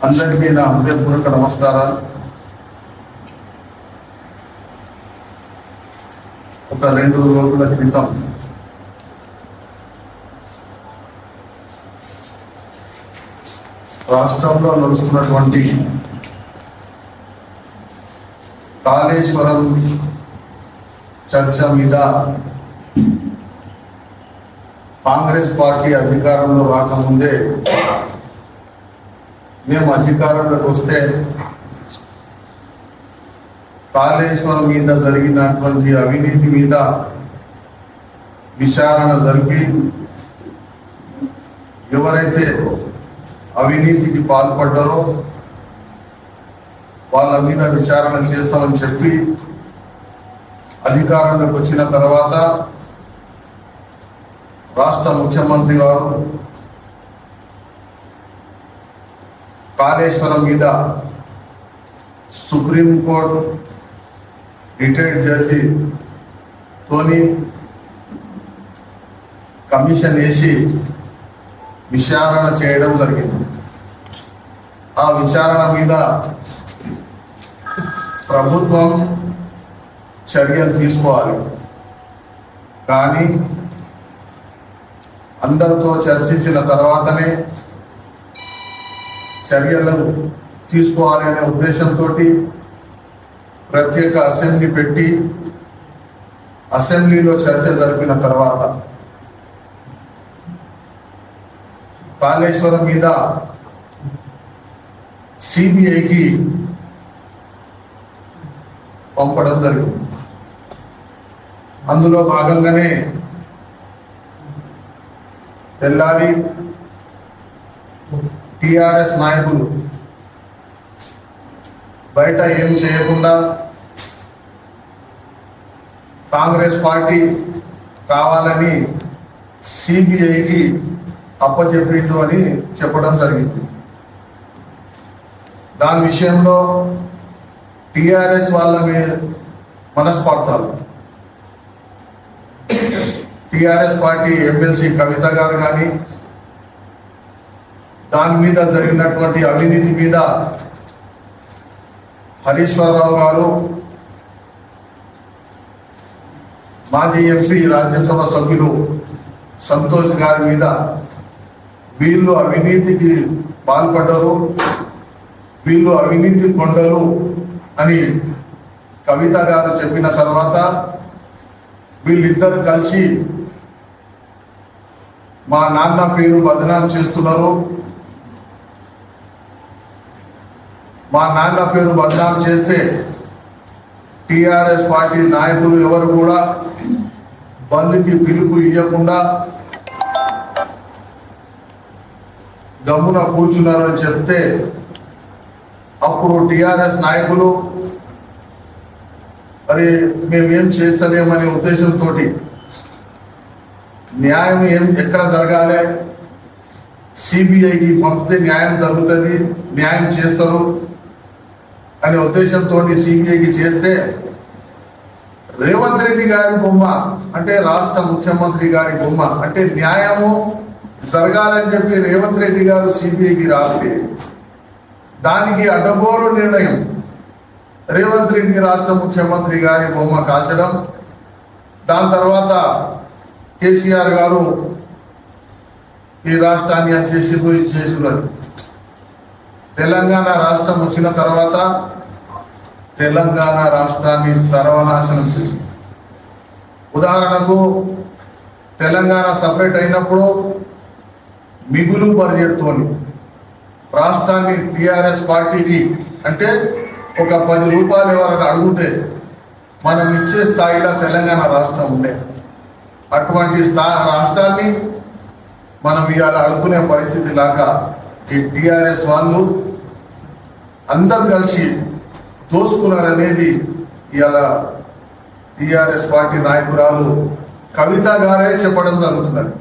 అందరికీ నా హృదయపూర్వక నమస్కారాలు. ఒక 2 రోజుల క్రితం రాష్ట్రంలో నడుస్తున్నటువంటి కాళేశ్వరం చర్చ మీద కాంగ్రెస్ పార్టీ అధికారంలో రాకముందే మేము అధికారంలోకి వస్తే కాళేశ్వరం మీద జరిగినటువంటి అవినీతి మీద విచారణ జరిపి ఎవరైతే అవినీతికి పాల్పడ్డారో వాళ్ళ మీద విచారణ చేస్తామని చెప్పి అధికారంలోకి వచ్చిన తర్వాత రాష్ట్ర ముఖ్యమంత్రి గారు కాళేశ్వరం మీద సుప్రీంకోర్టు రిటైర్డ్ జడ్జి తోని కమిషన్ వేసి విచారణ చేయడం జరిగింది. ఆ విచారణ మీద ప్రభుత్వం చర్యలు తీసుకోవాలి, కానీ అందరితో చర్చించిన తర్వాతనే చర్యలు తీసుకోవాలి అనే ఉద్దేశంతో ప్రత్యేక అసెంబ్లీ పెట్టి అసెంబ్లీలో చర్చ జరిపిన తర్వాత కాళేశ్వరం మీద సిబిఐకి పంపడం జరిగింది. అందులో భాగంగానే తెల్లారి టిఆర్ఎస్ నాయకులు బయట ఏం చేయకుండా కాంగ్రెస్ పార్టీ కావాలని సిబిఐకి అప్పచెప్పిండు అని చెప్పడం జరిగింది. దాని విషయంలో టిఆర్ఎస్ వాళ్ళ మనస్పర్ధలు, టిఆర్ఎస్ పార్టీ ఎమ్మెల్సీ కవిత గారు కానీ దాని మీద జరిగినటువంటి అవినీతి మీద హరీశ్వరరావు గారు మాజీ ఎంపీ రాజ్యసభ సభ్యులు సంతోష్ గారి మీద వీళ్ళు అవినీతికి పాల్పడ్డారు, వీళ్ళు అవినీతి కొండలు అని కవిత గారు చెప్పిన తర్వాత వీళ్ళిద్దరు కలిసి మా నాన్న పేరు బదనాం చేస్తున్నారు, మా నాన్న పేరు బదనాం చేస్తే టిఆర్ఎస్ పార్టీ నాయకులు ఎవరు కూడా బంద్కి పిలుపు ఇవ్వకుండా గమ్మున కూర్చున్నారు అని చెప్తే అప్పుడు టిఆర్ఎస్ నాయకులు మరి మేమేం చేస్తలేమనే ఉద్దేశంతో న్యాయం ఎక్కడ జరగాలి, సిబిఐకి పంపితే న్యాయం జరుగుతుంది, న్యాయం చేస్తారు అనే ఉద్దేశంతో సిబిఐకి చేస్తే రేవంత్ రెడ్డి గారి బొమ్మ అంటే రాష్ట్ర ముఖ్యమంత్రి గారి బొమ్మ అంటే న్యాయము జరగాలని చెప్పి రేవంత్ రెడ్డి గారు సిబిఐకి రాస్తే దానికి అడ్డగోలు నిర్ణయం రేవంత్ రెడ్డి రాష్ట్ర ముఖ్యమంత్రి గారి బొమ్మ కాల్చడం. దాని తర్వాత కేసీఆర్ గారు ఈ రాష్ట్రాన్ని చేసినారు. తెలంగాణ రాష్ట్రం వచ్చిన తర్వాత తెలంగాణ రాష్ట్రాన్ని సర్వనాశనం చేసి, ఉదాహరణకు తెలంగాణ సపరేట్ అయినప్పుడు మిగులు బడ్జెట్తో రాష్ట్రాన్ని టిఆర్ఎస్ పార్టీకి అంటే ఒక 10 రూపాయలు ఎవరైనా అడుగుతే మనం ఇచ్చే స్థాయిలో తెలంగాణ రాష్ట్రం ఉండే, అటువంటి రాష్ట్రాన్ని మనం ఇవాళ అడుగునే పరిస్థితి లాగా ఈ టిఆర్ఎస్ వాళ్ళు అందరు కలిసి దోసుకున్నారనేది ఇవాళ టిఆర్ఎస్ పార్టీ నాయకురాలు కవిత గారే చెప్పడం జరుగుతున్నది.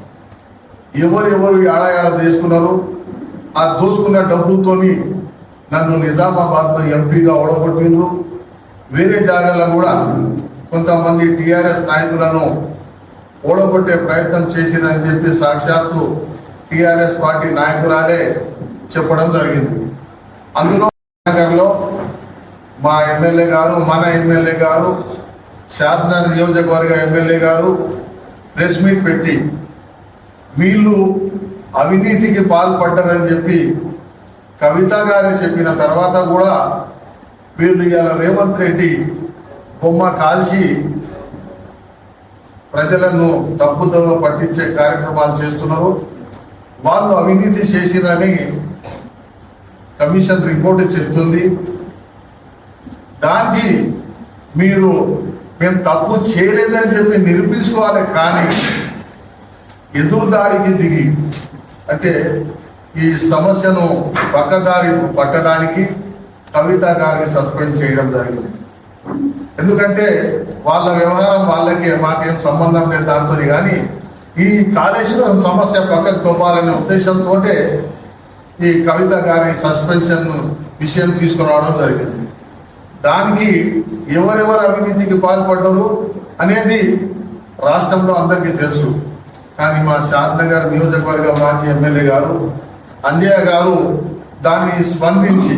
ఎవరెవరు ఏడాయాడ తీసుకున్నారు, ఆ దోసుకున్న డబ్బుతోని నన్ను నిజామాబాద్లో ఎంపీగా ఓడగొట్టిండ్రు, వేరే జాగాల్లో కూడా కొంతమంది టిఆర్ఎస్ నాయకులను ఓడగొట్టే ప్రయత్నం చేసిరని చెప్పి సాక్షాత్తు టిఆర్ఎస్ పార్టీ నాయకురాలే చెప్పడం జరిగింది. అందులో నగర్లో మా ఎమ్మెల్యే గారు, మన ఎమ్మెల్యే గారు, షాద్నగర్ నియోజకవర్గ ఎమ్మెల్యే గారు ప్రెస్ మీట్ పెట్టి వీళ్ళు అవినీతికి పాల్పడ్డారని చెప్పి కవిత గారే చెప్పిన తర్వాత కూడా వీళ్ళు ఇవాళ రేవంత్ రెడ్డి బొమ్మ కాల్చి ప్రజలను తప్పుదో పట్టించే కార్యక్రమాలు చేస్తున్నారు. వాళ్ళు అవినీతి చేసిరని కమిషన్ రిపోర్టు చెప్తుంది. దానికి మీరు మేము తప్పు చేయలేదని చెప్పి నిరూపించుకోవాలి, కానీ ఎదురుదాడికి దిగి అంటే ఈ సమస్యను పక్కదారి పట్టడానికి కవిత గారిని సస్పెండ్ చేయడం జరిగింది. ఎందుకంటే వాళ్ళ వ్యవహారం వాళ్ళకి, మాకేం సంబంధం లేదు దాంతో. కానీ ఈ కాళేశ్వరం సమస్య పక్కకు తొవ్వాలనే ఉద్దేశంతో ఈ కవిత గారి సస్పెన్షన్ విషయం తీసుకురావడం జరిగింది. దానికి ఎవరెవరు అవినీతికి పాల్పడ్డారు అనేది రాష్ట్రంలో అందరికీ తెలుసు. కానీ మా షాద్నగర్ నియోజకవర్గ మాజీ ఎమ్మెల్యే గారు అంజయ్య గారు దాన్ని స్పందించి,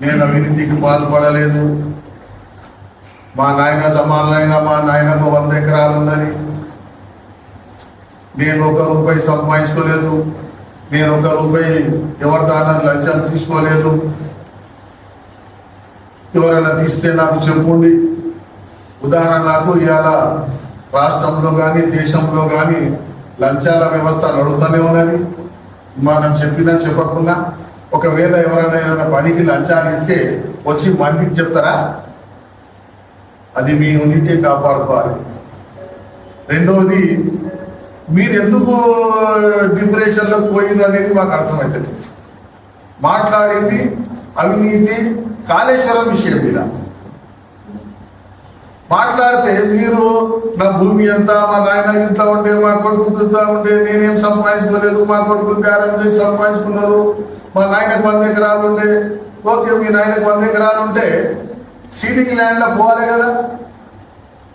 నేను అవినీతికి పాల్పడలేదు, మా నాయన జమాలైనా మా నాయనకు 100 ఎకరాలు ఉన్నది, నేను ₹1 సంపాదించుకోలేదు, నేను ₹1 ఎవరి దాని లంచం తీసుకోలేదు, ఎవరైనా తీస్తే నాకు చెప్పుండి. ఉదాహరణకు ఇవాళ రాష్ట్రంలో కానీ దేశంలో కానీ లంచాల వ్యవస్థ నడుస్తూనే ఉన్నది. మనం చెప్పినా చెప్పకుండా ఒకవేళ ఎవరైనా ఏదైనా పనికి లంచాలు ఇస్తే వచ్చి మందికి చెప్తారా? అది మీ ఉనికి కాపాడుకోవాలి. రెండవది, మీరు ఎందుకు డిప్రెషన్లో పోయిన అనేది మాకు అర్థమవుతుంది. మాట్లాడింది అవినీతి కాళేశ్వరం విషయం మీద మాట్లాడితే, మీరు నా భూమి ఎంత, మా నాయన ఇంత ఉంటే, మా కొడుకు ఇంత ఉంటే, నేనేం సంపాదించుకోలేదు, మా కొడుకులు బేరం చేసి సంపాదించుకున్నారు, మా నాయనకు 100 ఎకరాలు ఉంటే, ఓకే మీ నాయనకు 100 ఎకరాలు ఉంటే సీలింగ్ ల్యాండ్లో పోవాలి కదా.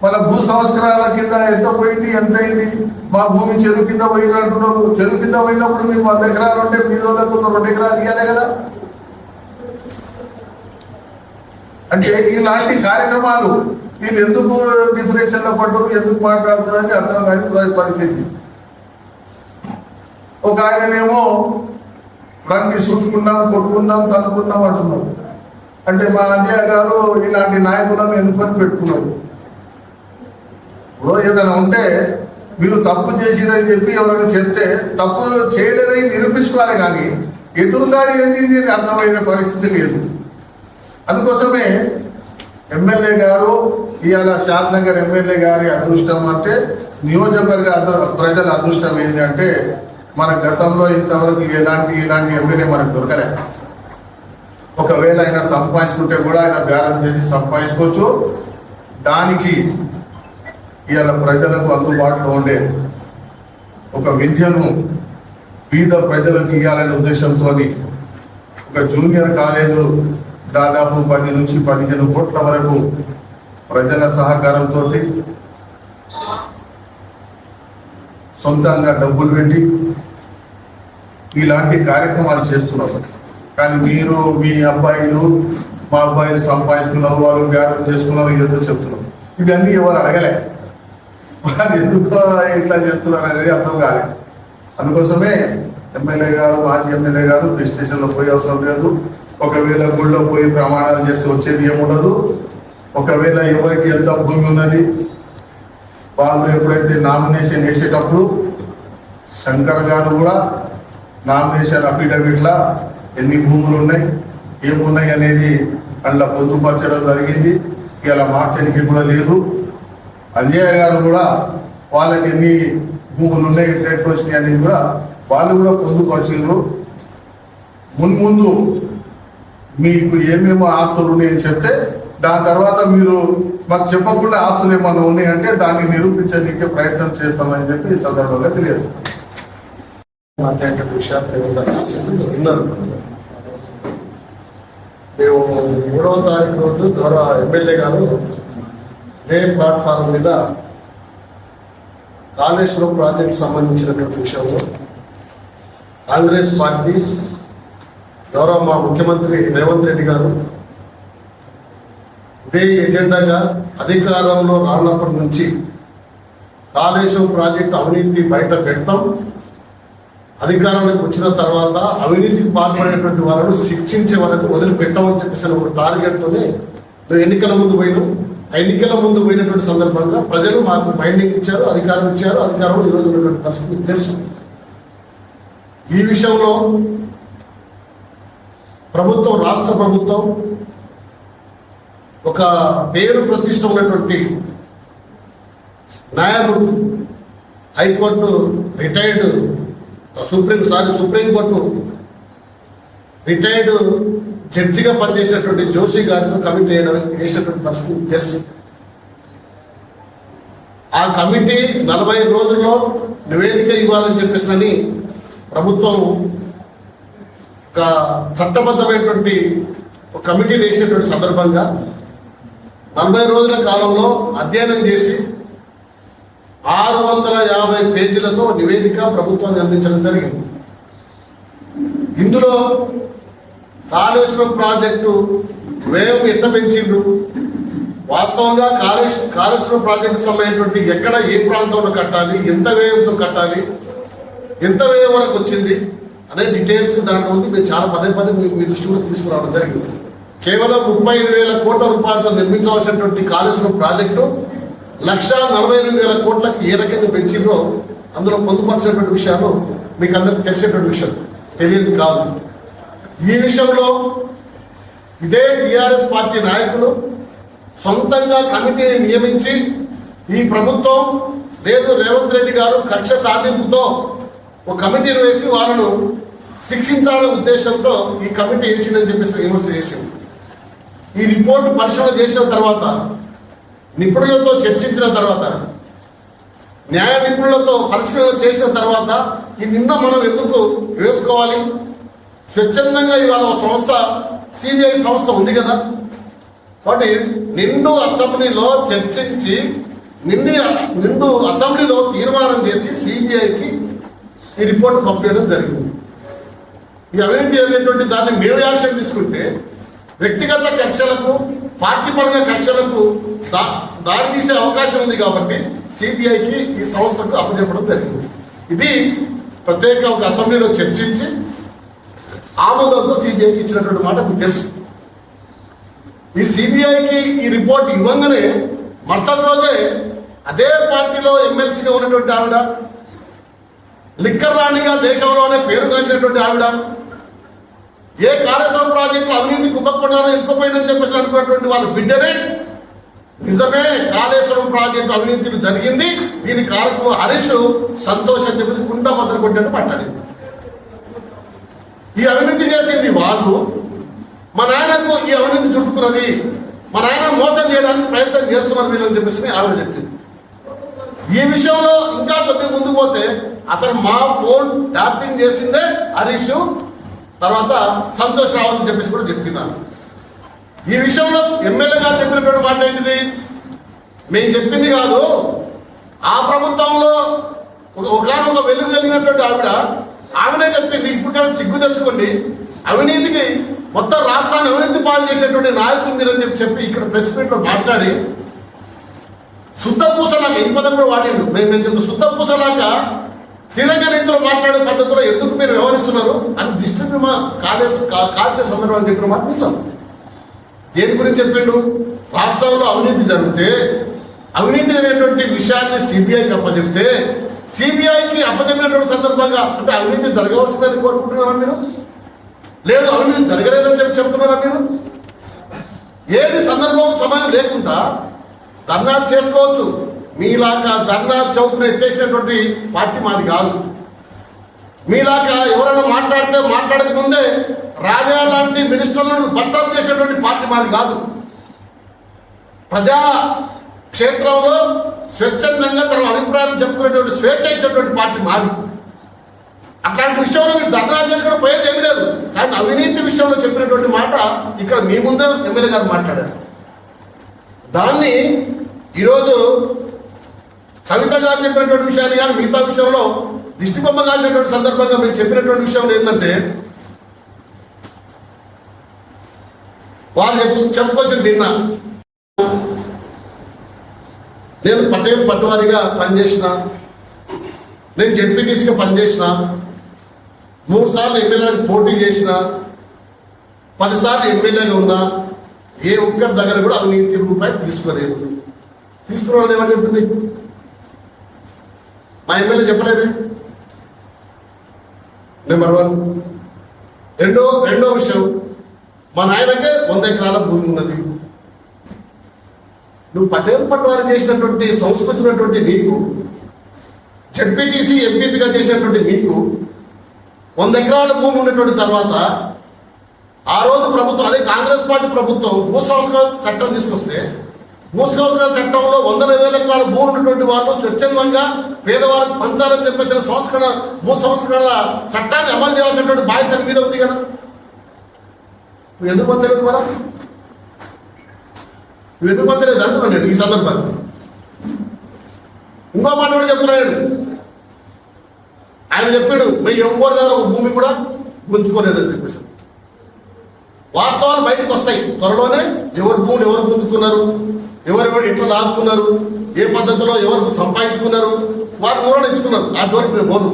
మన భూ సంస్కరణల కింద ఎంత పోయింది, ఎంత అయింది, మా భూమి చెరువు కింద పోయింది అంటున్నారు. చెరువు కింద పోయినప్పుడు మీకు 100 ఎకరాలు ఉంటే మీరు వాళ్ళకు 2 ఎకరాలు ఇవ్వాలి కదా. అంటే ఇలాంటి కార్యక్రమాలు వీళ్ళు ఎందుకు డిప్రెషన్లో పడ్డారు, ఎందుకు మాట్లాడుతున్నారు అర్థం కాని పరిస్థితి. ఒక ఆయననేమో రండి చూసుకుందాం, కొట్టుకుందాం, తనుకుందాం అంటున్నారు. అంటే మా అంజయ్య గారు ఇలాంటి నాయకులను ఎందుకొని పెట్టుకున్నారు. ఇప్పుడు ఏదైనా ఉంటే మీరు తప్పు చేసిరని చెప్పి ఎవరైనా చెప్తే తప్పు చేయలేదని నిరూపించుకోవాలి, కానీ ఎదురుదాడి ఏంటి అర్థమైన పరిస్థితి లేదు. అందుకోసమే ఎమ్మెల్యే గారు ఇవాళ షాద్నగర్ ఎమ్మెల్యే గారి అదృష్టం అంటే, నియోజకవర్గ ప్రజల అదృష్టం ఏంటి అంటే, మన గతంలో ఇంతవరకు ఇలాంటి ఎమ్మెల్యే మనకు దొరకలే. ఒకవేళ ఆయన సంపాదించుకుంటే కూడా ఆయన బేరం చేసి సంపాదించుకోవచ్చు. దానికి ఇవాళ ప్రజలకు అందుబాటులో ఉండే ఒక విద్యను పేద ప్రజలకు ఇవ్వాలనే ఉద్దేశంతో ఒక జూనియర్ కాలేజు దాదాపు 10 నుంచి 15 కోట్ల వరకు ప్రజల సహకారంతో సొంతంగా డబ్బులు పెట్టి ఇలాంటి కార్యక్రమాలు చేస్తున్నారు. కానీ మీరు మీ అబ్బాయిలు, మా అబ్బాయిలు సంపాదించుకున్నారు, వాళ్ళు బేరం చేసుకున్నారు, ఏదో చెప్తున్నారు. ఇవన్నీ ఎవరు అడగలే, వాళ్ళు ఎందుకు ఇట్లా చేస్తున్నారు అనేది అర్థం కాలేదు. అందుకోసమే ఎమ్మెల్యే గారు, మాజీ ఎమ్మెల్యే గారు స్టేషన్లో పోయే అవసరం లేదు. ఒకవేళ గుళ్ళో పోయి ప్రమాణాలు చేస్తే వచ్చేది ఏముండదు. ఒకవేళ ఎవరికి ఎంత భూమి ఉన్నది, వాళ్ళు ఎప్పుడైతే నామినేషన్ వేసేటప్పుడు శంకర్ గారు కూడా నామినేషన్ అఫిడవిట్లా ఎన్ని భూములు ఉన్నాయి, ఏమున్నాయి అనేది అందులో పొందుపరచడం జరిగింది. ఇలా మార్చడానికి కూడా లేదు. అంజయ్య గారు కూడా వాళ్ళకి ఎన్ని భూములు ఉన్నాయి, ట్రేడ్ వచ్చినాయి అనేది కూడా వాళ్ళు కూడా పొందుపరిచారు. మున్ముందు మీకు ఏమేమో ఆస్తులు ఉన్నాయని చెప్తే దాని తర్వాత మీరు మాకు చెప్పకుండా ఆస్తులు ఏమన్నా ఉన్నాయంటే దాన్ని నిరూపించడానికి ప్రయత్నం చేస్తామని చెప్పి ఈ సందర్భంగా తెలియజేస్తాం. విన్నారు. మేము 3వ తారీఖు రోజు గౌరవ ఎమ్మెల్యే గారు ఇదే ప్లాట్ఫారం మీద కాళేశ్వరం ప్రాజెక్టు సంబంధించినటువంటి విషయంలో కాంగ్రెస్ పార్టీ గౌరవ మా ముఖ్యమంత్రి రేవంత్ రెడ్డి గారు ఇదే ఎజెండాగా అధికారంలో రానప్పటి నుంచి కాళేశ్వరం ప్రాజెక్టు అవినీతి బయట పెడతాం, అధికారంలోకి వచ్చిన తర్వాత అవినీతికి పాల్పడేటువంటి వాళ్ళను శిక్షించే వరకు వదిలిపెట్టామని చెప్పేసి ఒక టార్గెట్తోనే మేము ఎన్నికల ముందు పోయినాం. ఆ ఎన్నికల ముందు పోయినటువంటి సందర్భంగా ప్రజలు మాకు మైండింగ్ ఇచ్చారు, అధికారం ఇచ్చారు. అధికారంలో ఈరోజు ఉన్నటువంటి పరిస్థితి మీకు తెలుసు. ఈ విషయంలో ప్రభుత్వం, రాష్ట్ర ప్రభుత్వం ఒక పేరు ప్రతిష్ట ఉన్నటువంటి న్యాయమూర్తి, హైకోర్టు రిటైర్డ్ సుప్రీంకోర్టు రిటైర్డ్ జడ్జిగా పనిచేసినటువంటి జోషి గారితో కమిటీ వేసినటువంటి పరిస్థితి తెలుసు. ఆ కమిటీ 40 రోజుల్లో నివేదిక ఇవ్వాలని చెప్పేసి ప్రభుత్వం ఒక చట్టబద్ధమైనటువంటి ఒక కమిటీ వేసినటువంటి సందర్భంగా 40 రోజుల కాలంలో అధ్యయనం చేసి 650 పేజీలతో నివేదిక ప్రభుత్వానికి అందించడం జరిగింది. ఇందులో కాళేశ్వరం ప్రాజెక్టు వ్యయం ఎట్ట పెంచిండ్రు, వాస్తవంగా కాళేశ్వరం ప్రాజెక్టు సంబంధించినటువంటి ఎక్కడ ఏ ప్రాంతంలో కట్టాలి, ఎంత వ్యయంతో కట్టాలి, ఎంత వ్యయం వరకు వచ్చింది అనే డీటెయిల్స్ దాంట్లో ఉంది. మేము చాలా పదే మీ దృష్టి కూడా తీసుకురావడం జరిగింది. కేవలం 35,000 కోట్ల రూపాయలతో నిర్మించవలసినటువంటి కాళేశ్వరం ప్రాజెక్టు 1,48,000 కోట్లకి ఏ రకంగా పెంచిండ్రో అందులో పొందుపరిచినటువంటి విషయాలు మీకు అందరికి తెలిసేటువంటి విషయం, తెలియదు కాదు. ఈ విషయంలో ఇదే టిఆర్ఎస్ పార్టీ నాయకులు సొంతంగా కమిటీని నియమించి ఈ ప్రభుత్వం లేదు రేవంత్ రెడ్డి గారు కక్ష సాధింపుతో ఒక కమిటీని వేసి వాళ్ళను శిక్షించాలనే ఉద్దేశంతో ఈ కమిటీ వేసిందని చెప్పేసి విమర్శ చేసింది. ఈ రిపోర్టు పరిశీలన చేసిన తర్వాత, నిపుణులతో చర్చించిన తర్వాత, న్యాయ నిపుణులతో పరిశీలన చేసిన తర్వాత ఈ నింద మనం ఎందుకు వేసుకోవాలి? స్వచ్ఛందంగా ఇవాళ ఒక సంస్థ, సిబిఐ సంస్థ ఉంది కదా, కాబట్టి నిండు అసెంబ్లీలో చర్చించి నిండు అసెంబ్లీలో తీర్మానం చేసి సిబిఐకి ఈ రిపోర్ట్ పంపించడం జరిగింది. ఈ అవినీతి అనేటువంటి దాన్ని మేము యాక్షన్ తీసుకుంటే వ్యక్తిగత కక్షలకు, పార్టీ పరంగా కక్షలకు దారి తీసే అవకాశం ఉంది కాబట్టి సిబిఐకి ఈ సంస్థకు అప్పచెప్పడం జరిగింది. ఇది ప్రత్యేక ఒక అసెంబ్లీలో చర్చించి ఆమోదంతో సిబిఐకి ఇచ్చినటువంటి మాట మీకు తెలుసు. ఈ సిబిఐకి ఈ రిపోర్ట్ ఇవ్వగానే మరుసటి రోజే అదే పార్టీలో ఎమ్మెల్సీగా ఉన్నటువంటి ఆవిడ, లిక్కర్ రాణిగా దేశంలోనే పేరు కాల్చినటువంటి ఆవిడ, ఏ కాళేశ్వరం ప్రాజెక్టు అవినీతి కుప్పకొండాలో ఎత్తుకుపోయిందని చెప్పేసి అనుకున్నటువంటి వాళ్ళ బిడ్డనే నిజమే కాళేశ్వరం ప్రాజెక్టు అవినీతి జరిగింది, దీని కారకులు హరీష్ సంతోష్ అని చెప్పేసి కుండ బద్దలు కొట్టినట్టు మాట్లాడింది. ఈ అవినీతి చేసింది వాళ్ళు, మా నాయనకు ఈ అవినీతి చుట్టుకున్నది, మా నాయన మోసం చేయడానికి ప్రయత్నం చేస్తున్నారు వీళ్ళని చెప్పేసి ఆవిడ చెప్పింది. ఈ విషయంలో ఇంకా కొద్దిగా ముందుకు పోతే అసలు మా ఫోన్ ట్యాపింగ్ చేసిందే హరీష్, తర్వాత సంతోష్ రావు అని చెప్పేసి కూడా చెప్పినాను. ఈ విషయంలో ఎమ్మెల్యే గారు చెప్పినటువంటి మాట ఏంటిది? మేము చెప్పింది కాదు, ఆ ప్రభుత్వంలో ఒకనొక వెలుగు కలిగినటువంటి ఆమెనే చెప్పింది. ఇప్పుడు కానీ సిగ్గు తెచ్చుకోండి, అవినీతికి మొత్తం రాష్ట్రాన్ని అవినీతి పాలు చేసేటువంటి నాయకులు మీరని చెప్పి ఇక్కడ ప్రెస్ మీట్లో మాట్లాడి శుద్ధ పూసలాగా ఈ పదం కూడా వాడిండు. మేము చెప్పి శుద్ధ పూసలాగా శ్రీలంక రీతిలో మాట్లాడే పద్ధతిలో ఎందుకు మీరు వ్యవహరిస్తున్నారు అని డిస్ట్రిక్ట్ కాల్చే సందర్భాన్ని చెప్పిన మాట నిజం. దేని గురించి చెప్పిండు? రాష్ట్రంలో అవినీతి జరిగితే అవినీతి అనేటువంటి విషయాన్ని సిబిఐకి అప్పచెప్తే, సిబిఐకి అప్పచెప్పినటువంటి సందర్భంగా అంటే అవినీతి జరగవలసిందని కోరుకుంటున్నారా మీరు? లేదు అవినీతి జరగలేదని చెప్పి చెప్తున్నారా మీరు? ఏది సందర్భం సమయం లేకుండా ధర్నా చేసుకోవచ్చు. మీలాగా ధర్నా చౌక్ను ఎత్తేసినటువంటి పార్టీ మాది కాదు. మీలాగా ఎవరైనా మాట్లాడక ముందే రాజా లాంటి మినిస్టర్లను బర్తరఫ్ చేసేటువంటి పార్టీ మాది కాదు. ప్రజా క్షేత్రంలో స్వచ్ఛందంగా తన అభిప్రాయాలు చెప్పుకునేటువంటి స్వేచ్ఛ ఇచ్చేటువంటి పార్టీ మాది. అట్లాంటి విషయంలో మీరు ధర్నా చేసుకుని పోయేది ఏమి లేదు. కానీ అవినీతి విషయంలో చెప్పినటువంటి మాట ఇక్కడ మీ ముందే ఎమ్మెల్యే గారు మాట్లాడారు. దాన్ని ఈరోజు కవిత గారు చెప్పినటువంటి విషయాన్ని కానీ మిగతా విషయంలో దిష్టిబొమ్మ కాల్చినటువంటి సందర్భంగా మేము చెప్పినటువంటి విషయం ఏంటంటే, వాళ్ళు చెప్పుకొచ్చి నిన్న నేను పట్టువారిగా పనిచేసిన, నేను జెడ్పీటీసీగా పనిచేసిన, 3 సార్లు ఎమ్మెల్యేలకు పోటీ చేసిన, 10 సార్లు ఎమ్మెల్యేగా ఉన్నా, ఏ ఒక్కరి దగ్గర కూడా అవినీతి రూపాయలు తీసుకోలేదు. తీసుకున్నాను ఎవరు చెప్పింది? మా ఎమ్మెల్యే చెప్పలేదు. నెంబర్ 1. రెండో విషయం, మా నాయనకే 100 ఎకరాల భూమి ఉన్నది. నువ్వు పట్టువారు చేసినటువంటి సంస్కృతి ఉన్నటువంటి నీకు, జెడ్పీటీసీ ఎంపీపీగా చేసినటువంటి నీకు 100 ఎకరాల భూమి ఉన్నటువంటి తర్వాత ఆ రోజు ప్రభుత్వం, అదే కాంగ్రెస్ పార్టీ ప్రభుత్వం భూ సంస్కరణ చట్టం తీసుకొస్తే, భూ సంస్కరణ చట్టంలో 100,000 ఎకరాల భూమి ఉన్నటువంటి వాళ్ళు స్వచ్ఛందంగా పేదవారికి పంచాలని చెప్పేసిన భూ సంస్కరణ చట్టాన్ని అమలు చేయాల్సినటువంటి బాధ్యత మీద ఉంది కదా. నువ్వు ఎందుకు వచ్చలేదు మరా? నువ్వు ఎందుకు వచ్చలేదు అంటున్నాను నేను ఈ సందర్భాన్ని. ఇంకో మాట కూడా చెప్తున్నాను. ఆయన చెప్పాడు, మేము ఎవరి దగ్గర ఒక భూమి కూడా గుంజుకోలేదని చెప్పేసి. వాస్తవాలు బయటకు వస్తాయి త్వరలోనే. ఎవరు భూములు ఎవరు గుంజుకున్నారు, ఎవరెవరు ఎట్లా లాక్కున్నారు, ఏ పద్ధతిలో ఎవరు సంపాదించుకున్నారు, వారు వివరణ ఇచ్చుకున్నారు. ఆ జోలికి మేము పోదు.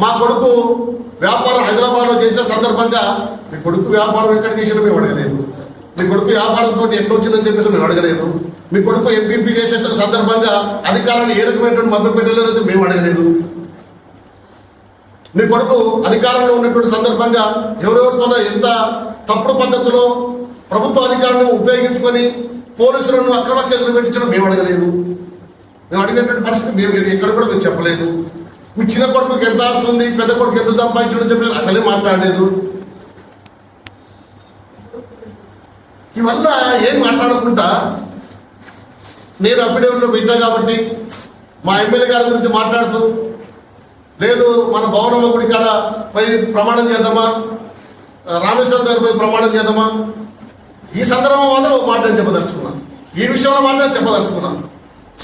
మా కొడుకు వ్యాపారం హైదరాబాద్లో చేసిన సందర్భంగా, మీ కొడుకు వ్యాపారం ఎక్కడ చేసినా మేము అడగలేదు. మీ కొడుకు వ్యాపారంతో ఎట్లా వచ్చిందని చెప్పేసి మేము అడగలేదు. మీ కొడుకు ఎంపీపీ చేసే సందర్భంగా అధికారాన్ని ఏ రకమైనటువంటి మభ్య పెట్టలేదని మేము అడగలేదు. మీ కొడుకు అధికారంలో ఉన్నటువంటి సందర్భంగా ఎవరెవరితోనో ఎంత తప్పుడు పద్ధతిలో ప్రభుత్వ అధికారాన్ని ఉపయోగించుకొని పోలీసులను అక్రమ కేసులు పెట్టించడం మేము అడగలేదు. మేము అడిగినటువంటి పరిస్థితి మేము ఎక్కడ కూడా మేము చెప్పలేదు. మీ చిన్న కొడుకుకి ఎంత వస్తుంది, పెద్ద కొడుకు ఎంత సంపాదించడం చెప్పలేదు, అసలే మాట్లాడలేదు. ఇవల్ల ఏం మాట్లాడకుండా నేను అఫిడేవిట్లో పెట్టా కాబట్టి మా ఎమ్మెల్యే గారి గురించి మాట్లాడుతూ, లేదు మన భవనమ్మ గుడి కాడ పోయి ప్రమాణం చేద్దామా, రామేశ్వరం దగ్గర పోయి ప్రమాణం చేద్దామా, ఈ సందర్భం మాత్రం ఒక మాట నేను చెప్పదలుచుకున్నాను. ఈ విషయంలో మాట నేను చెప్పదలుచుకున్నాను.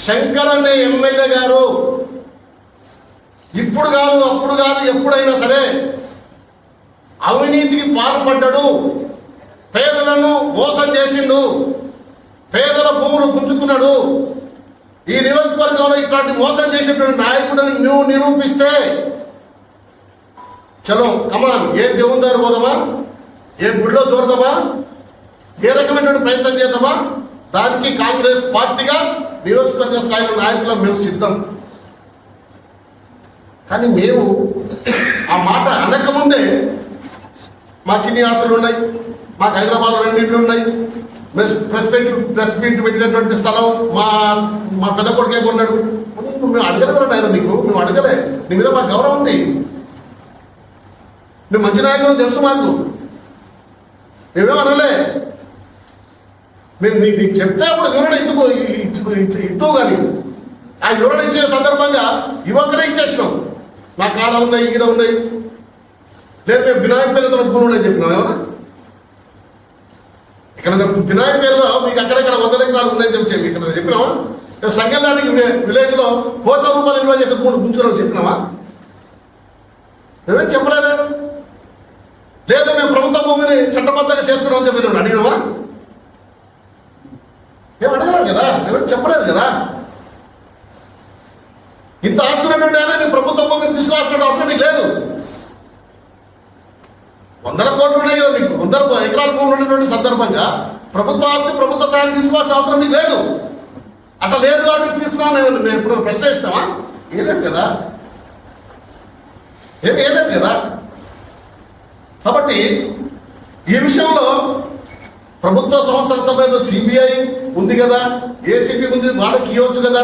శంకర్ అనే ఎమ్మెల్యే గారు ఇప్పుడు కాదు, అప్పుడు కాదు, ఎప్పుడైనా సరే అవినీతికి పాల్పడ్డాడు, పేదలను మోసం చేసిండు, పేదల భూములు గుంజుకున్నాడు. ఈ నియోజకవర్గంలో ఇట్లాంటి మోసం చేసేటువంటి నాయకుడిని నువ్వు నిరూపిస్తే చలో కమాన్, ఏ దేవుని దగ్గర పోదామా, ఏ గుడిలో చూడదామా, ఏ రకమైనటువంటి ప్రయత్నం చేద్దామా, దానికి కాంగ్రెస్ పార్టీగా నియోజకవర్గ స్థాయిలో నాయకులు మేము సిద్ధం. కానీ మేము ఆ మాట అనకముందే మాకు ఇన్ని ఆస్తులు ఉన్నాయి, మాకు హైదరాబాద్లో 2 ఇళ్ళు ఉన్నాయి, ప్రెస్ మీట్ పెట్టినటువంటి స్థలం మా పెద్ద కొడుకే కొన్నాడు. మేము అడగలేదు ఆయన, మేము అడగలే. నీ మీద మాకు గౌరవం ఉంది, నువ్వు మంచి నాయకులు తెలుసు మాకు, మేమేం అనలే. మేము నీకు చెప్తే అప్పుడు వివరణ ఇద్దు కానీ ఆ వివరణ ఇచ్చే సందర్భంగా యువకులే ఇచ్చేసినాం. నా కాడ ఉన్నాయి, ఇక్కడ ఉన్నాయి, లేదు మేము వినాయక పేరుతో భూములు ఉన్నాయని చెప్పినాం. ఏమన్నా ఇక్కడ వినాయక పేరులో మీకు అక్కడెక్కడ 100 ఎకరాలు ఉన్నాయని చెప్పి ఇక్కడ చెప్పినావా? సంఖ్యలాంటి విలేజ్ లో కోట్ల రూపాయలు విలువ చేసే భూములు గుంజుకున్నాం చెప్పినావా? మేమేం చెప్పలేదు. లేదు మేము ప్రభుత్వ భూమిని చట్టబద్ధంగా చేసుకున్నామని చెప్పి నేను అడిగినావా? మేము అడగలేదు కదా, మేమేం చెప్పలేదు కదా. ఇంత ఆస్తున్నటువంటి ఆయన నీ ప్రభుత్వ భూమిని తీసుకోవాల్సిన అవసరం నీకు లేదు. 100 కోట్లు ఉన్నాయి కదా మీకు, 100 ఎకరాల భూములు ఉన్నటువంటి సందర్భంగా ప్రభుత్వ ఆస్తి ప్రభుత్వ సాయం తీసుకోవాల్సిన అవసరం నీకు లేదు. అట్లా లేదు కాబట్టి తీసుకున్నాను నేను ఇప్పుడు ప్రశ్న చేసినావా? ఏలేదు కదా, ఏలేదు కదా. కాబట్టి ఈ విషయంలో ప్రభుత్వ సంస్థల సమయంలో సిబిఐ ఉంది కదా, ఏసీబీ ఉంది, వాళ్ళకి ఇవ్వచ్చు కదా.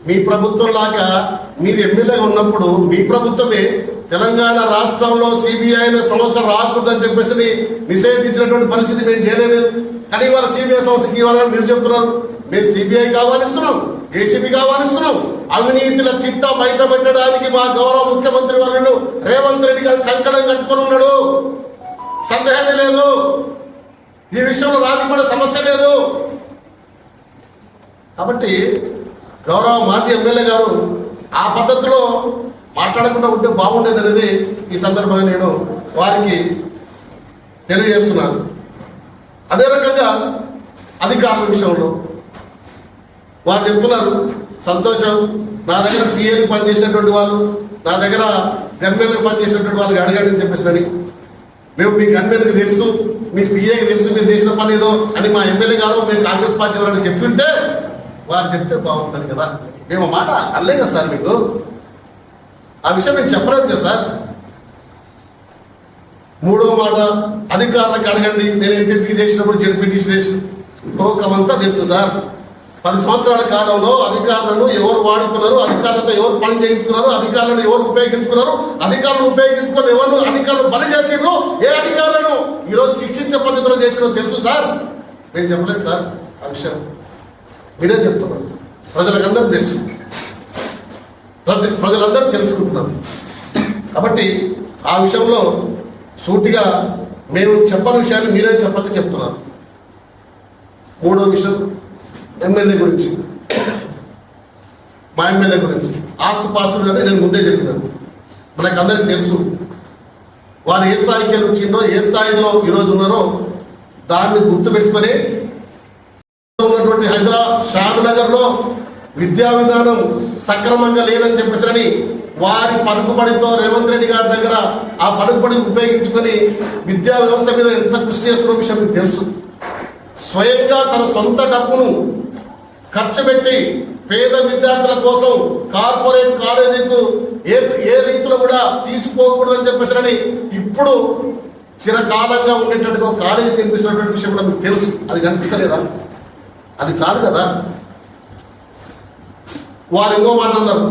మీ ప్రభుత్వం లాగా మీరు ఎమ్మెల్యేగా ఉన్నప్పుడు మీ ప్రభుత్వమే తెలంగాణ రాష్ట్రంలో సిబిఐ సంస్థ రాకూడదని చెప్పేసి నిషేధించినటువంటి పరిస్థితి మేము చేయలేదు. కానీ ఇవాళ సిబిఐ సంస్థకి ఇవ్వాలని మీరు చెప్తున్నారు. మేము సిబిఐ కావాలిస్తున్నాం, ఏసీబీ కావాలిస్తున్నాం. అవినీతిల చిట్టా బయట పెట్టడానికి మా గౌరవ ముఖ్యమంత్రి వర్యులు రేవంత్ రెడ్డి గారు కంకణం కట్టుకొని ఉన్నాడు. సందేహమే లేదు, ఈ విషయంలో రాజీపడే సమస్య లేదు. కాబట్టి గౌరవ మాజీ ఎమ్మెల్యే గారు ఆ పద్ధతిలో మాట్లాడకుండా ఉంటే బాగుండేది అనేది ఈ సందర్భంగా నేను వారికి తెలియజేస్తున్నాను. అదే రకంగా అధికారుల విషయంలో వారు చెప్తున్నారు, సంతోషం, నా దగ్గర పిఏలు పనిచేసినటువంటి వాళ్ళు, నా దగ్గర గన్మెన్గా పనిచేసినటువంటి వాళ్ళకి అడగండి అని చెప్పేసి, మేము మీ గన్మెన్కి తెలుసు, మీ పిఏకి తెలుసు మీరు చేసిన పని ఏదో అని మా ఎమ్మెల్యే గారు మేము కాంగ్రెస్ పార్టీ వాళ్ళని చెప్తుంటే వారు చెప్తే బాగుంటుంది కదా. మేము మాట అనలే కదా సార్, మీకు ఆ విషయం మేము చెప్పలేదు కదా సార్. మూడవ మాట, అధికారులకు అడగండి, నేను ఎంపీపీ చేసినప్పుడు జడ్పీటీసీ చేసి లోకమంతా తెలుసు సార్. 10 సంవత్సరాల కాలంలో అధికారులను ఎవరు వాడుకున్నారు, అధికారులతో ఎవరు పని చేయించుకున్నారు, అధికారులను ఎవరు ఉపయోగించుకున్నారు, అధికారులు ఉపయోగించుకొని ఎవరు అధికారులు బలి చేసిండ్రు, ఏ అధికారులను ఈరోజు శిక్షించే పద్ధతిలో చేసినో తెలుసు సార్. నేను చెప్పలేదు సార్ ఆ విషయం, మీరే చెప్తున్నారు. ప్రజలకందరూ తెలుసు, ప్రజలందరూ తెలుసుకుంటున్నారు. కాబట్టి ఆ విషయంలో సూటిగా మేము చెప్పని విషయాన్ని మీరే చెప్పక చెప్తున్నారు. మూడో విషయం ఎమ్మెల్యే గురించి, మా ఎమ్మెల్యే గురించి ఆస్తుపాస్తులు అని నేను ముందే చెప్పినాను. మనకు అందరికీ తెలుసు వారు ఏ స్థాయికి వెళ్ళి వచ్చిందో, ఏ స్థాయిలో ఈరోజు ఉన్నారో దాన్ని గుర్తుపెట్టుకొని ఉన్నటువంటి హైదరాబాద్ షాద్నగర్లో విద్యా విధానం సక్రమంగా లేదని చెప్పేసి వారి పలుకుబడితో రేవంత్ రెడ్డి గారి దగ్గర ఆ పలుకుబడి ఉపయోగించుకొని విద్యా వ్యవస్థ మీద ఎంత కృషి చేస్తున్న విషయం మీకు తెలుసు. స్వయంగా తన సొంత డబ్బును ఖర్చు పెట్టి పేద విద్యార్థుల కోసం కార్పొరేట్ కాలేజీకు ఏ రీతిలో కూడా తీసుకోకూడదని చెప్పేసి ఇప్పుడు చిరకాలంగా ఉండేటట్టుగా కాలేజీ కనిపిస్తున్నటువంటి విషయం కూడా మీకు తెలుసు. అది కనిపిస్తలేదా? అది చాలు కదా. వారు ఇంకో మాట అన్నారు,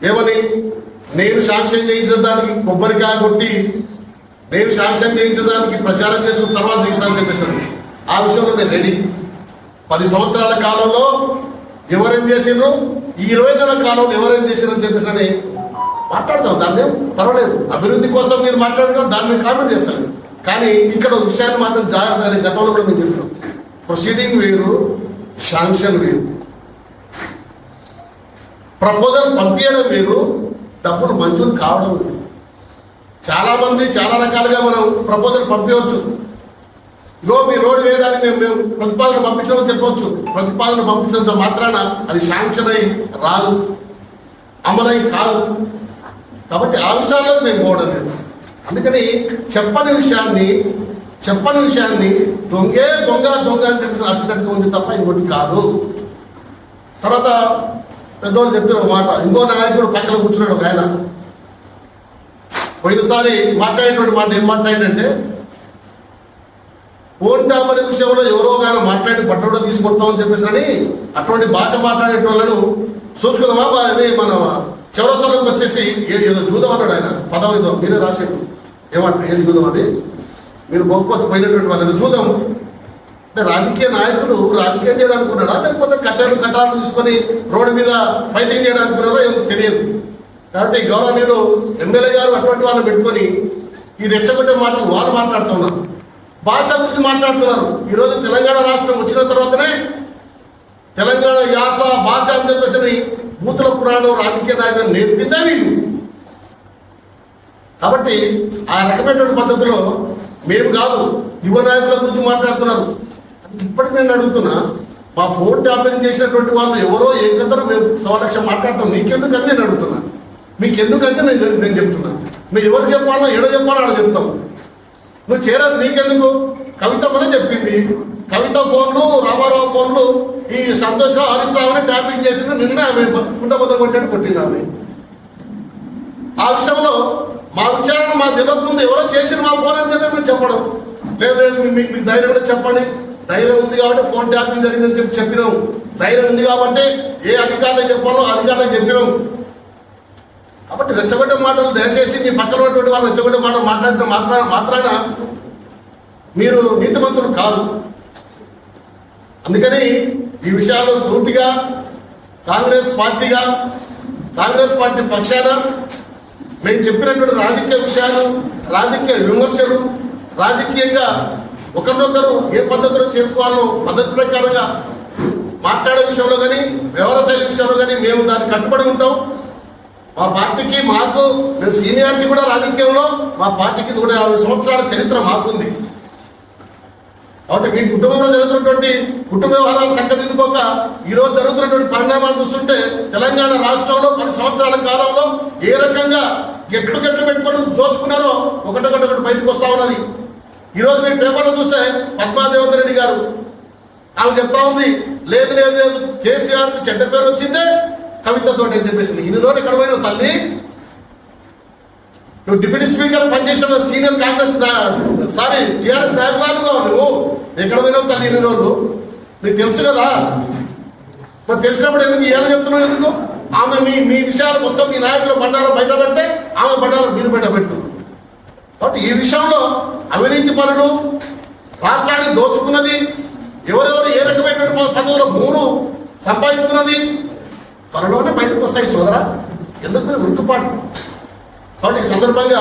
ఏమని, నేను శాంక్షన్ చేయించిన దానికి కొబ్బరికాయ కొట్టి నేను శాంక్షన్ చేయించిన దానికి ప్రచారం చేసుకున్న తర్వాత తీసానని చెప్పేసాను. ఆ విషయంలో నేను రెడీ. 10 సంవత్సరాల కాలంలో ఎవరేం చేసిండ్రు, ఈ 20 నెలల కాలంలో ఎవరేం చేసిండ్రు చెప్పేసి మాట్లాడతాం. దాన్ని పర్వాలేదు, అభివృద్ధి కోసం మీరు మాట్లాడడం దాన్ని మీరు కామెంట్ చేస్తారు. కానీ ఇక్కడ ఒక విషయాన్ని మాత్రం జాగ్రత్తగా, గతంలో కూడా మేము చెప్పినాం, ప్రొసీడింగ్ వేరు, శాంక్షన్ వేరు. ప్రపోజల్ పంపించడం వేరు, డబ్బులు మంజూరు కావడం వేరు. చాలామంది చాలా రకాలుగా మనం ప్రపోజల్ పంపించవచ్చు. ఇగో మీ రోడ్డు వేయడానికి మేము ప్రతిపాదన పంపించడం చెప్పవచ్చు. ప్రతిపాదన పంపించడంతో మాత్రాన అది శాంక్షన్ అయి రాదు, అమలై కాదు. కాబట్టి ఆ విషయాల్లో మేము పోవడం లేదు. అందుకని చెప్పని విషయాన్ని దొంగ అని చెప్పి రాసినట్టు ఉంది తప్ప ఇంకోటి కాదు. తర్వాత పెద్దవాళ్ళు చెప్పారు ఒక మాట, ఇంకో నాయకుడు పక్కన కూర్చున్నాడు ఒక ఆయన. పోయినసారి మాట్లాడేటువంటి మాట ఏం మాట్లాడిందంటే, ఫోన్ ట్యాబర్ విషయంలో ఎవరో కానీ మాట్లాడి బట్టలు తీసుకొస్తామని చెప్పేసి అటువంటి భాష మాట్లాడేటోళ్ళను చూసుకుందామా. అది మన చౌరస్తాలోకి వచ్చేసి ఏదో చూద్దాం అన్నాడు ఆయన. పదం ఏదో మీరే రాసేది, ఏమంటారు ఏది చూద్దాం, అది మీరు మొక్కొచ్చి పోయినటువంటి వాళ్ళు ఏదో చూద్దాం అంటే, రాజకీయ నాయకుడు రాజకీయం చేయడానికి ఉన్నాడా, లేకపోతే కట్టాలు తీసుకొని రోడ్డు మీద ఫైటింగ్ చేయడానికి ఉన్నారో ఏమో తెలియదు. కాబట్టి గౌరవనీయులు ఎమ్మెల్యే గారు అటువంటి వాళ్ళని పెట్టుకొని ఈ రెచ్చగొట్టే మాటలు వాళ్ళు మాట్లాడుతున్నారు, భాష గురించి మాట్లాడుతున్నారు. ఈరోజు తెలంగాణ రాష్ట్రం వచ్చిన తర్వాతనే తెలంగాణ యాస భాష అని చెప్పేసి బూతుల పురాణం రాజకీయ నాయకులు నేర్పిందా వీళ్ళు. కాబట్టి ఆ రకమైనటువంటి పద్ధతిలో మేము కాదు, యువ నాయకుల గురించి మాట్లాడుతున్నారు. ఇప్పటికి నేను అడుగుతున్నా, మా ఫోన్ ట్యాపింగ్ చేసినటువంటి వాళ్ళు ఎవరో ఏం కదరో మేము 1,00,000 మాట్లాడతాం. నీకెందుకని నేను అడుగుతున్నా, మీకెందుకంటే నేను చెప్తున్నా. మేము ఎవరు చెప్పాలో ఎడ చెప్పాలో అక్కడ చెప్తాం. నువ్వు చేరదు, నీకెందుకు? కవితమ్మనే చెప్పింది. కవిత ఫోన్లు, రామారావు ఫోన్లు ఈ సంతోషరావు, హరీష్ రావుని ట్యాపింగ్ చేసిన నిన్న ఆమె కుంట మొదలు కొట్టింది ఆమె. ఆ విషయంలో మా విచారణ మా తెలియక ముందు ఎవరో చేసిన మా ఫోన్ అని చెప్పి మేము చెప్పడం లేదు. మీకు ధైర్యం కూడా చెప్పండి. ధైర్యం ఉంది కాబట్టి ఫోన్ ట్యాపింగ్ జరిగిందని చెప్పినాం. ధైర్యం ఉంది కాబట్టి ఏ అధికారులకు చెప్పాలో అధికారులకు చెప్పినాం. కాబట్టి రెచ్చగొట్టే మాటలు దయచేసి మీ పక్కన ఉన్నటువంటి వాళ్ళు రెచ్చగొట్టే మాటలు మాట్లాడటం మాత్రాన మీరు నీతిమంతులు కాదు. అందుకని ఈ విషయాల్లో సూటిగా కాంగ్రెస్ పార్టీ పక్షాన మేము చెప్పినటువంటి రాజకీయ విషయాలు, రాజకీయ విమర్శలు, రాజకీయంగా ఒకరినొకరు ఏ పద్ధతిలో చేసుకోవాలో పద్ధతి ప్రకారంగా మాట్లాడే విషయంలో కానీ వ్యవహార శైలి విషయంలో కానీ మేము దానికి కట్టుబడి ఉంటాం. మా పార్టీకి మాకు మేము సీనియారిటీ కూడా రాజకీయంలో మా పార్టీకి 150 సంవత్సరాల చరిత్ర మాకుంది. కాబట్టి మీ కుటుంబంలో జరుగుతున్నటువంటి కుటుంబ వ్యవహారాలు చక్కదిద్దుకోక ఈరోజు జరుగుతున్నటువంటి పరిణామాలు చూస్తుంటే తెలంగాణ రాష్ట్రంలో 10 సంవత్సరాల కాలంలో ఏ రకంగా గెట్లు పెట్టుకొని దోచుకున్నారో ఒకటి బయటకు వస్తా ఉన్నది. ఈరోజు మీరు పేపర్లో చూస్తే పద్మాదేవేందర్ రెడ్డి గారు ఆమె చెప్తా ఉంది, లేదు కేసీఆర్ చెడ్డ పేరు వచ్చిందే కవితతో అని చెప్పేసింది. ఇన్ని రోజులు ఎక్కడ పోయినావు తల్లి? నువ్వు డిప్యూటీ స్పీకర్ పనిచేసిన సీనియర్ కాంగ్రెస్ టీఆర్ఎస్ నాయకురాలుగా నువ్వు ఎక్కడ పోయినావు తల్లి ఇన్ని రోజులు? నీకు తెలుసు కదా. మరి తెలిసినప్పుడు ఎందుకు ఏమైనా చెప్తున్నావు? ఎందుకు ఆమె మీ విషయాలు మొత్తం మీ నాయకులు బండారం బయట పెడితే ఆమె బండారం మీరు బయట పెడుతుంది. కాబట్టి ఈ విషయంలో అవినీతి పనులు రాష్ట్రాన్ని దోచుకున్నది ఎవరెవరు ఏ రకమైనటువంటి పనుల్లో మూడు సంపాదించుకున్నది త్వరలోనే బయటకు వస్తాయి సోదరా. ఎందుకు మీరు ఉరుకుపాటు? కాబట్టి ఈ సందర్భంగా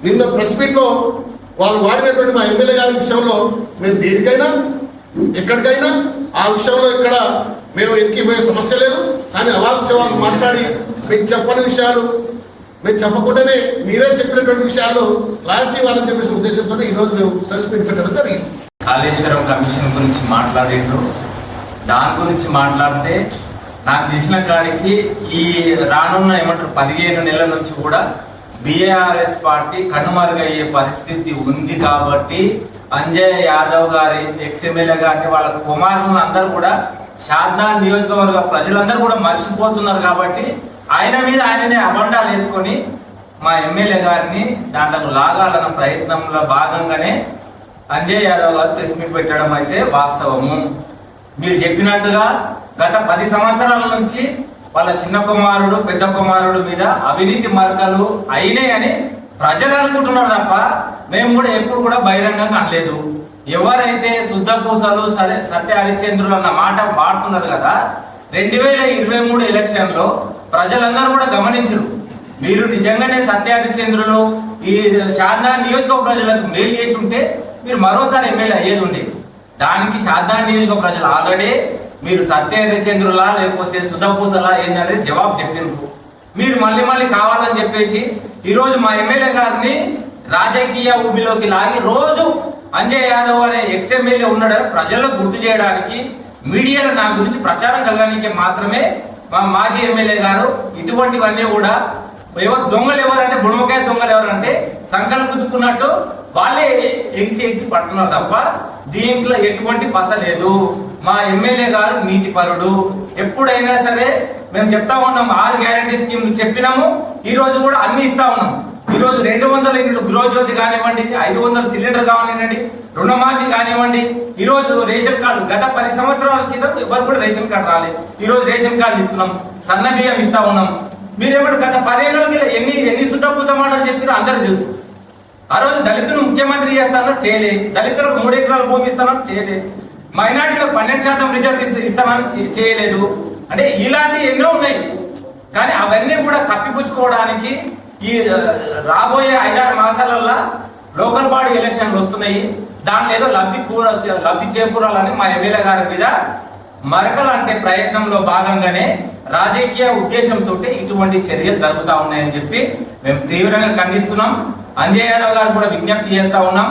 నిన్న ప్రెస్ మీట్లో వాళ్ళు వాడినటువంటి మా ఎమ్మెల్యే గారి విషయంలో మేము దేనికైనా ఎక్కడికైనా ఆ విషయంలో ఇక్కడ మేము ఎక్కిపోయే సమస్య లేదు. కానీ అవాంఛ వాళ్ళు మాట్లాడి మీకు చెప్పని విషయాలు మేము చెప్పకుండానే మీరే చెప్పినటువంటి విషయాల్లో క్లారిటీ వాళ్ళని చెప్పేసిన ఉద్దేశంతో ఈరోజు మేము ప్రెస్ మీట్ పెట్టడం జరిగింది. కాళేశ్వరం కమిషన్ గురించి మాట్లాడిండ్రు. దాని గురించి మాట్లాడితే నాకు తెలిసిన కాడికి ఈ రానున్న 15 నెలల నుంచి కూడా బీఆర్ఎస్ పార్టీ కనుమరుగయ్యే పరిస్థితి ఉంది. కాబట్టి అంజయ్ యాదవ్ గారి ఎక్స్ఎమ్మెల్యే గారిని వాళ్ళ కుమారులను అందరూ కూడా షాద్నగర్ నియోజకవర్గ ప్రజలందరూ కూడా మర్చిపోతున్నారు. కాబట్టి ఆయన మీద ఆయననే అబండాలు వేసుకొని మా ఎమ్మెల్యే గారిని దాంట్లో లాగాలన్న ప్రయత్నంలో భాగంగానే అంజయ్ యాదవ్ గారు ప్రెస్ మీట్ పెట్టడం అయితే వాస్తవము. మీరు చెప్పినట్టుగా గత 10 సంవత్సరాల నుంచి వాళ్ళ చిన్న కుమారుడు పెద్ద కుమారుడు మీద అవినీతి మరకలు అయినాయని ప్రజలు అనుకుంటున్నారు తప్ప మేము కూడా ఎప్పుడు కూడా బహిరంగంగా అనలేదు. ఎవరైతే శుద్ధ పూసలు సత్య హరిశ్చంద్రులు అన్న మాట వాడుతున్నారు కదా, 2023 ఎలక్షన్లో ప్రజలందరూ కూడా గమనించరు. మీరు నిజంగానే సత్య హరిశ్చంద్రులు ఈ షాద్నగర్ నియోజకవర్గ ప్రజలకు మేలు చేసి ఉంటే మీరు మరోసారి ఎమ్మెల్యే అయ్యేది ఉండేది. దానికి షాద్నగర్ నియోజకవర్గ ప్రజలు ఆల్రెడీ మీరు సత్య హరిశ్చంద్రులా లేకపోతే సుధపూసలా ఏంటనేది జవాబు చెప్పిండ్రు. మీరు మళ్ళీ కావాలని చెప్పేసి ఈరోజు మా ఎమ్మెల్యే గారిని రాజకీయ ఊబిలోకి లాగి రోజు అంజయ్ యాదవ్ అనే ఎక్స్ఎమ్మెల్యే ఉన్నాడని ప్రజలకు గుర్తు చేయడానికి మీడియాలో నా గురించి ప్రచారం కలగడానికి మాత్రమే మా మాజీ ఎమ్మెల్యే గారు ఇటువంటివన్నీ కూడా ఎవరు దొంగలు ఎవరంటే బుడమకాయ దొంగలు ఎవరంటే సంకలు కుదుకున్నట్టు వాళ్ళే ఎగిసి పడుతున్నారు తప్ప దీంట్లో ఎటువంటి పస లేదు. మా ఎమ్మెల్యే గారు నీతిపరుడు. ఎప్పుడైనా సరే మేము చెప్తా ఉన్నాం 6 గ్యారంటీ స్కీమ్లు చెప్పినాము. ఈ రోజు కూడా అన్ని ఇస్తా ఉన్నాం. ఈ రోజు 200 యూనిట్లు గృహజ్యోతి కానివ్వండి, 500 సిలిండర్ కానివ్వండి, రుణమాఫీ కానివ్వండి. ఈ రోజు రేషన్ కార్డు గత 10 సంవత్సరాల క్రితం ఎవరు కూడా రేషన్ కార్డు రాలేదు. ఈ రోజు రేషన్ కార్డు ఇస్తున్నాం, సన్న బియ్యం ఇస్తా ఉన్నాం. మీరేమో గత 10 ఏళ్ళకి ఎన్ని సుట్టపూస మాటలు చెప్పినా అందరూ తెలుసు. ఆ రోజు దళితులు ముఖ్యమంత్రి చేస్తానని చేయలేదు, దళితులకు 3 ఎకరాల భూమి ఇస్తానని చేయలేదు, మైనారిటీలకు 12% రిజర్వ్ ఇస్తానని చేయలేదు. అంటే ఇలాంటివి ఎన్నో ఉన్నాయి. కానీ అవన్నీ కూడా కప్పిపుచ్చుకోవడానికి ఈ రాబోయే 5-6 మాసాలలో లోకల్ బాడీ ఎలక్షన్లు వస్తున్నాయి. దాంట్లో ఏదో లబ్ధి చేకూరాలని మా ఎమ్మెల్యే గారి మీద మరకలు అంటే ప్రయత్నంలో భాగంగానే రాజకీయ ఉద్దేశంతో ఇటువంటి చర్యలు జరుగుతూ ఉన్నాయని చెప్పి మేము తీవ్రంగా ఖండిస్తున్నాం. అంజయ్ యాదవ్ గారు కూడా విజ్ఞప్తి చేస్తా ఉన్నాం.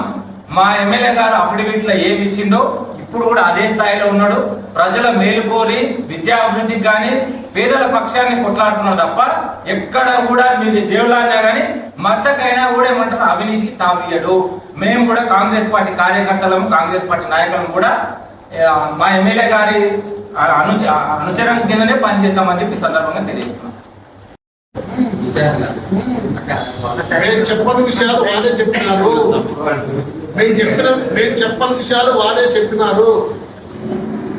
మా ఎమ్మెల్యే గారు అఫిడవిట్లో ఏమి ఇచ్చిండో ఇప్పుడు కూడా అదే స్థాయిలో ఉన్నాడు. ప్రజల మేలు కోరి విద్యా అభివృద్ధికి కానీ పేదల పక్షాన్ని కొట్లాడుతున్నారు తప్ప ఎక్కడ కూడా మీరు దేవుళ్ళన్నా కానీ మచ్చకైనా కూడా ఏమంటారు అవినీతికి తావియడు. మేము కూడా కాంగ్రెస్ పార్టీ కార్యకర్తలం, కాంగ్రెస్ పార్టీ నాయకులం కూడా మా ఎమ్మెల్యే గారి అనుచరం కిందనే పనిచేస్తామని చెప్పి సందర్భంగా తెలియజేస్తున్నాం. మేము చెప్పని విషయాలు వాళ్ళే చెప్పినారు. మేము చెప్పని విషయాలు వాళ్ళే చెప్పినారు.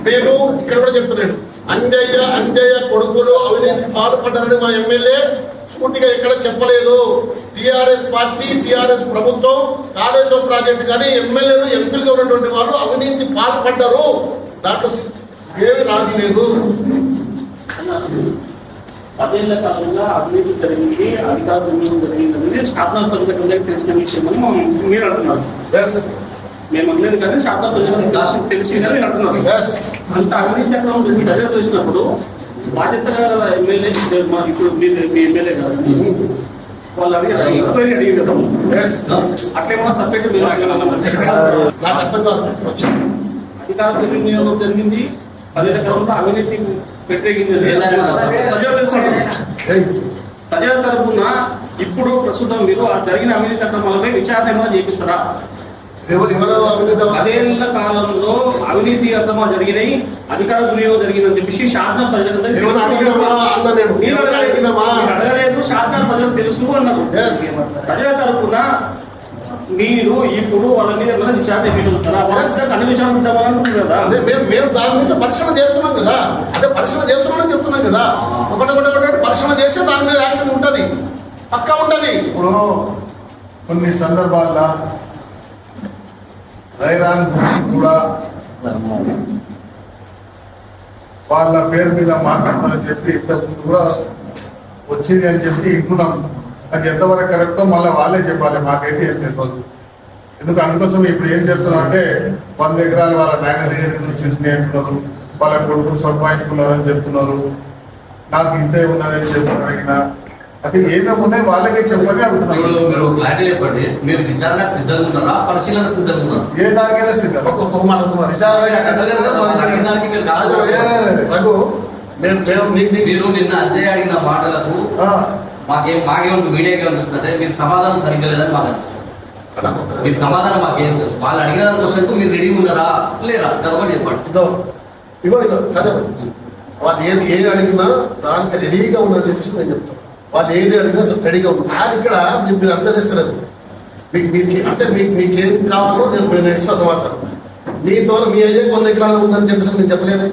నేను ఇక్కడ కూడా చెప్తున్నాను, అంజయ్య కొడుకులు అవినీతికి పాల్పడ్డారని మా ఎమ్మెల్యే స్ఫూర్తిగా ఎక్కడ చెప్పలేదు. టిఆర్ఎస్ పార్టీ, టిఆర్ఎస్ ప్రభుత్వం కాళేశ్వరం ప్రాజెక్టు కానీ ఎమ్మెల్యేలు ఎంపీలుగా ఉన్నటువంటి వాళ్ళు అవినీతి పాల్పడ్డారు. దాంట్లో ఏమి రాజీ లేదు. 10 ఏళ్ల కాలంగా అవినీతి జరిగింది, అధికార దుర్వినియోగం జరిగింది అనేది శాతం ప్రజలకు తెలిసిన విషయం అని మీరు అంటున్నారు. మేము అనలేదు కానీ శాతం ప్రజలకు తెలిసిందని అంటున్నారు. అంత అవినీతి ఎక్కడ ఉంటుంది మీకు అదే చూసినప్పుడు బాధ్యత ఎమ్మెల్యే ఇప్పుడు మీ ఎమ్మెల్యే కదా వాళ్ళు అడిగారు ఎంక్వైరీ అడిగి కదా అట్లేమన్నా సపరేట్ మీరు నాకు అర్థం కాదు. అధికార దుర్వినియోగం జరిగింది, అదే రకంగా అవినీతి వ్యతిరేకించింది. ప్రజల తరఫున ఇప్పుడు ప్రస్తుతం మీరు ఆ జరిగిన అవినీతి అక్రమాలపై విచారణ ఏమైనా చేపిస్తారా? పదేళ్ల కాలంలో అవినీతి అక్రమాలు జరిగినాయి, అధికార దుర్వినియోగం జరిగిందని చెప్పేసి శాతం ప్రజలందరూ అడగలేదు, శాతం ప్రజలకు తెలుసు అన్నారు. ప్రజల తరఫున మీరు ఇప్పుడు వాళ్ళ మీద ఏమైనా విచారణ చేయగలుగుతారా? అన్ని విషయాలు ఉంటామని కదా మేము దాని మీద పరిశ్రమ చేస్తున్నాం కదా, అదే పరిశ్రమ చేస్తున్నామని చెప్తున్నాం కదా. ఒకటి పరిశ్రమ చేస్తే దాని మీద యాక్షన్ ఉంటుంది, పక్కా ఉంటుంది. ఇప్పుడు కొన్ని సందర్భాల్లో ధైర్యాన్ని కూడా వాళ్ళ పేరు మీద మార్చమని చెప్పి ఇంతకుముందు కూడా వచ్చింది అని చెప్పి వింటున్నాం. అది ఎంతవరకు కరెక్టో మళ్ళీ వాళ్ళే చెప్పాలి, మాకైతే ఏం తెలియదు. అందుకోసం ఇప్పుడు ఏం చెప్తున్నాం అంటే 100 ఎకరాలు వాళ్ళ నాయన దగ్గర నుంచి చూసినాయి అంటున్నారు, వాళ్ళ కొడుకులు సంపాదించుకున్నారని చెప్తున్నారు. నాకు ఇంతే ఉన్నదని చెప్పి అడిగిన అంటే ఏమేమి ఉన్నాయి వాళ్ళకే చెప్పని అడుగుతున్నారు. మీరు క్లారిటీ చెప్పండి, మీరు విచారణ సిద్ధంగా ఉన్నారా, పరిశీలన సిద్ధంగా ఉన్నారా? ఏ దానికైనా సిద్ధం. మీరు నిన్న అజయ్ అడిగిన మాటలకు మాకేమో మీడియాకి అనిపిస్తుందంటే మీరు సమాధానం సరిగ్గా లేదని మాకు అనిపిస్తుంది. మీరు సమాధానం మాకేం వాళ్ళు అడిగిన క్వశ్చన్ కు మీరు రెడీ ఉన్నారా లేరా ఒకటి చెప్పండి. ఇగో కదా వాళ్ళు ఏది అడిగినా దానికి రెడీగా ఉందని చెప్పేసి నేను చెప్తాను. వాళ్ళు ఏది అడిగినా రెడీగా ఉంది. కానీ ఇక్కడ మీరు అర్థం చేస్తారు, మీకు అంటే మీకేం కావాలో నేను ఇస్తా సమాచారం. మీతో మీ అయ్యే 100 ఎకరాలు ఉందని చెప్పేసి నేను చెప్పలేదు.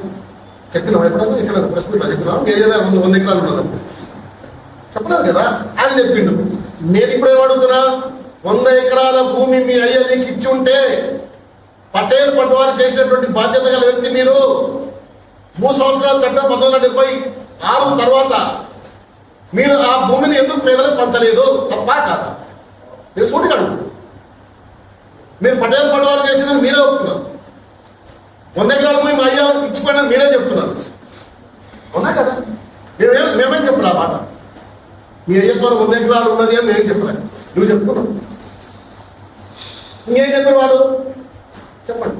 చెప్పినాం ఎప్పుడైనా ఇక్కడ ప్రెస్ మీట్లో చెప్పినా మీ అయ్యే 100 ఎకరాలు ఉన్నదని చెప్పలేదు కదా. ఆయన చెప్పిండు. నేను ఇప్పుడు ఏమడుగుతున్నా, 100 ఎకరాల భూమి మీ అయ్య నీకు ఇచ్చి ఉంటే పటేల్ పట్టువారు చేసినటువంటి బాధ్యత గల వ్యక్తి మీరు. భూ సంస్కరణ చట్టం 1976 తర్వాత మీరు ఆ భూమిని ఎందుకు పేదలకు పంచలేదు? తప్ప కాదా? మీరు సూటిగా అడుగు. మీరు పటేల్ పట్టువారు చేసిందని మీరే ఒప్పుతున్నారు. 100 ఎకరాల భూమి మా అయ్య ఇచ్చిపోయినా మీరే చెప్తున్నారు. అవునా కదా? మేమేం చెప్పలే ఆ మాట. మీ అయ్యతో 100 ఎకరాలు ఉన్నది అని మేము చెప్పలేదు, నువ్వు చెప్పుకున్నావు. ఇంకేం చెప్పారు వాళ్ళు? చెప్పండి.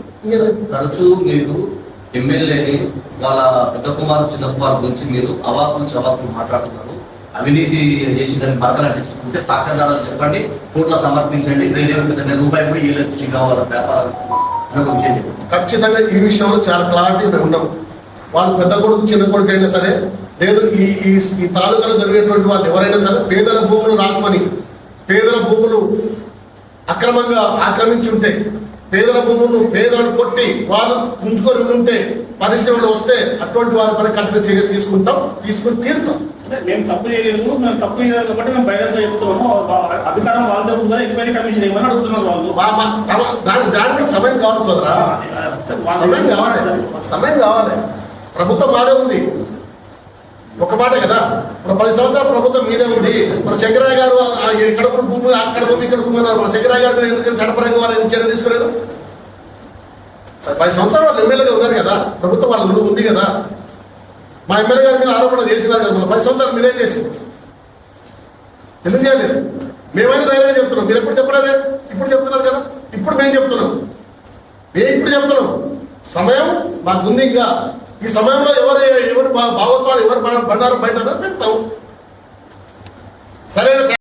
తరచూ మీరు ఎమ్మెల్యేని వాళ్ళ పెద్ద కుమారు చిన్న కుమారు గురించి మీరు అవాకులు చవాకులు మాట్లాడుతున్నారు. అవినీతి చేసి దాన్ని మరకలంటే సాక్ష్యాధారాలు చెప్పండి, కోర్టులో సమర్పించండి. రూపాయి కూడా ఏ లక్షలు కావాలి వ్యాపారాలు అని ఒక విషయం చెప్పండి. ఖచ్చితంగా ఈ విషయంలో చాలా క్లారిటీ మేము ఉన్నాం. వాళ్ళు పెద్ద కొడుకు చిన్న కొడుకు అయినా సరే, లేదు ఈ తాలూకాలో జరిగేటువంటి వాళ్ళు ఎవరైనా సరే పేదల భూములు రాకమని, పేదల భూములు అక్రమంగా ఆక్రమించుంటే, పేదల భూములను పేదలను కొట్టి వాళ్ళు ఉంచుకొని ఉంటే పరిశ్రమలు వస్తే అటువంటి వారి పని కఠిన చర్య తీసుకుని తీరుతాం. మేము తప్పు చేయలేదు, మేము తప్పు చేయలేదు కాబట్టి మేము బయట చెప్తున్నాము. అధికారం వాళ్ళ దగ్గర ఉందా, ఎంక్వైరీ కమిషన్ ఏమని అడుగుతున్నారు వాళ్ళు. దానికి సమయం కావాలి సోదరా, సమయం కావాలి. ప్రభుత్వం బాగా ఉంది, ఒక మాట కదా. మన 10 సంవత్సరాల ప్రభుత్వం మీదే ఉంది. మన శంకరయ్య గారు ఇక్కడ భూమి అక్కడ భూమి ఇక్కడ భూమి అన్నారు. మన శంకరయ్య గారు ఎందుకు చట్టపరంగా వాళ్ళు చర్య తీసుకోలేదు? 10 సంవత్సరాలు వాళ్ళు ఎమ్మెల్యేగా ఉన్నారు కదా, ప్రభుత్వం వాళ్ళు ఉంది కదా. మా ఎమ్మెల్యే గారి మీద ఆరోపణ చేసినారు కదా, మన 10 సంవత్సరాలు మీరేం చేసింది? ఎందుకు చేయలేదు? మేమైనా ధైర్యంగా చెప్తున్నాం, మీరు ఎప్పుడు చెప్పలేదే, ఇప్పుడు చెప్తున్నారు కదా. ఇప్పుడు మేము చెప్తున్నాం, సమయం మాకుంది. ఇంకా ఈ సమయంలో ఎవరు భాగవతాలు ఎవరు బండారం బయట